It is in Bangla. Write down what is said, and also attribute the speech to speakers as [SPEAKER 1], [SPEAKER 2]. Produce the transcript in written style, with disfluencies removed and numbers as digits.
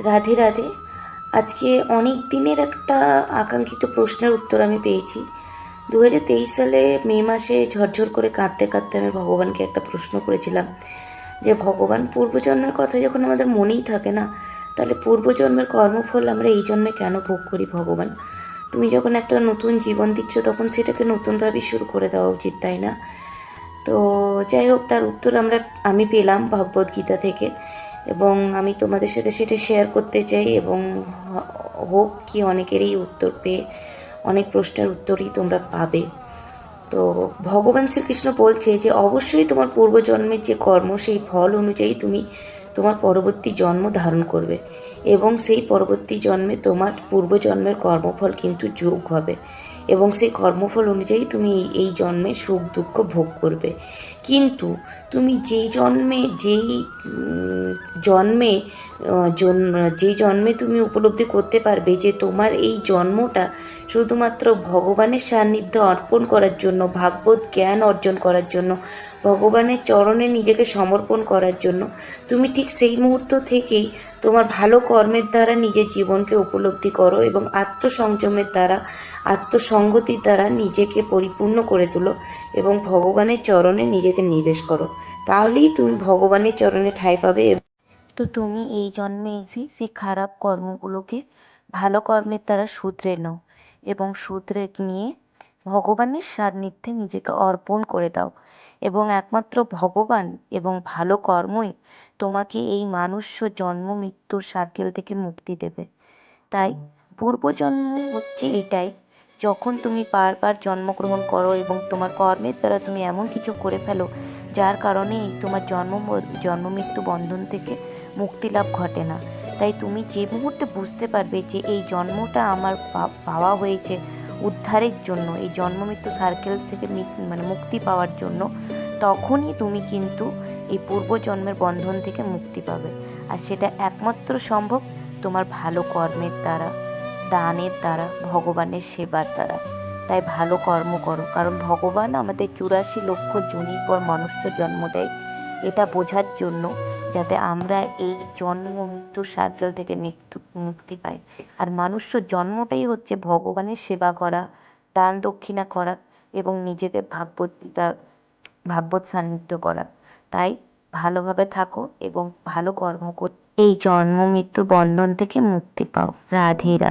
[SPEAKER 1] রাধে রাধে। আজকে অনেক দিনের একটা আকাঙ্ক্ষিত প্রশ্নের উত্তর আমি পেয়েছি। 2023 সালে মে মাসে ঝরঝর করে কাঁদতে কাঁদতে আমি ভগবানকে একটা প্রশ্ন করেছিলাম যে ভগবান, পূর্বজন্মের কথা যখন আমাদের মনেই থাকে না, তাহলে পূর্বজন্মের কর্মফল আমরা এই জন্মে কেন ভোগ করি ভগবান? তুমি যখন একটা নতুন জীবন দিচ্ছ তখন সেটাকে নতুনভাবে শুরু করে দেওয়া উচিত, তাই না? তো যাই হোক, তার উত্তর আমি পেলাম ভগবদ্গীতা থেকে, এবং আমি তোমাদের সাথে সেটা শেয়ার করতে চাই। এবং হোপ কি অনেকেরই উত্তর পেয়ে অনেক প্রশ্নের উত্তরই তোমরা পাবে। তো ভগবান শ্রীকৃষ্ণ বলছে যে অবশ্যই তোমার পূর্বজন্মের যে কর্ম, সেই ফল অনুযায়ী তুমি তোমার পরবর্তী জন্ম ধারণ করবে, এবং সেই পরবর্তী জন্মে তোমার পূর্বজন্মের কর্মফল কিন্তু যোগ হবে, এবং সেই কর্মফল অনুযায়ী তুমি এই জন্মে সুখ দুঃখ ভোগ করবে। কিন্তু তুমি জন্মে যেই জন্মে তুমি উপলব্ধি করতে পারবে যে তোমার এই জন্মটা শুধুমাত্র ভগবানের সান্নিধ্য অর্পণ করার জন্য, ভাগবত জ্ঞান অর্জন করার জন্য, ভগবানের চরণে নিজেকে সমর্পণ করার জন্য, তুমি ঠিক সেই মুহূর্ত থেকেই তোমার ভালো কর্মের দ্বারা নিজের জীবনকে উপলব্ধি করো, এবং আত্মসংযমের দ্বারা, আত্মসঙ্গতির দ্বারা নিজেকে পরিপূর্ণ করে তোলো, এবং ভগবানের চরণে নিজেকে নিবেশ করো। তাহলেই তুমি ভগবানের চরণে ঠাঁই পাবে। তো তুমি এই জন্মে এসে সেই খারাপ কর্মগুলোকে ভালো কর্মের দ্বারা শুধরে নাও, এবং শুধরে নিয়ে ভগবানের সান্নিধ্যে নিজেকে অর্পণ করে দাও, এবং একমাত্র ভগবান এবং ভালো কর্মই তোমাকে এই মানুষ্য জন্ম মৃত্যুর সার্কেল থেকে মুক্তি দেবে। তাই পূর্বজন্ম হচ্ছে এটাই, যখন তুমি বারবার জন্মগ্রহণ করো এবং তোমার কর্মের দ্বারা তুমি এমন কিছু করে ফেলো যার কারণে তোমার জন্ম মৃত্যু বন্ধন থেকে মুক্তি লাভ ঘটে না। তাই তুমি যে মুহূর্তে বুঝতে পারবে যে এই জন্মটা আমার পাওয়া হয়েছে উদ্ধারের জন্য, এই জন্ম মৃত্যু সার্কেল থেকে মুক্তি পাওয়ার জন্য, তখনই তুমি কিন্তু এই পূর্বজন্মের বন্ধন থেকে মুক্তি পাবে। আর সেটা একমাত্র সম্ভব তোমার ভালো কর্মের দ্বারা, দানের দ্বারা, ভগবানের সেবার দ্বারা। তাই ভালো কর্ম করো, কারণ ভগবান আমাদের 84 লক্ষ যোনির পর মনুষ্য জন্ম দেয় এটা বোঝার জন্য, যাতে আমরা এই জন্ম মৃত্যুর সার্কেল থেকে মুক্তি পাই। আর মনুষ্য জন্মটাই হচ্ছে ভগবানের সেবা করা, দান দক্ষিণা করা, এবং নিজেকে ভাগবত সান্নিধ্য করা। তাই ভালোভাবে থাকো এবং ভালো কর্ম করো, এই জন্ম মৃত্যু বন্ধন থেকে মুক্তি পাও। রাধে রাধে।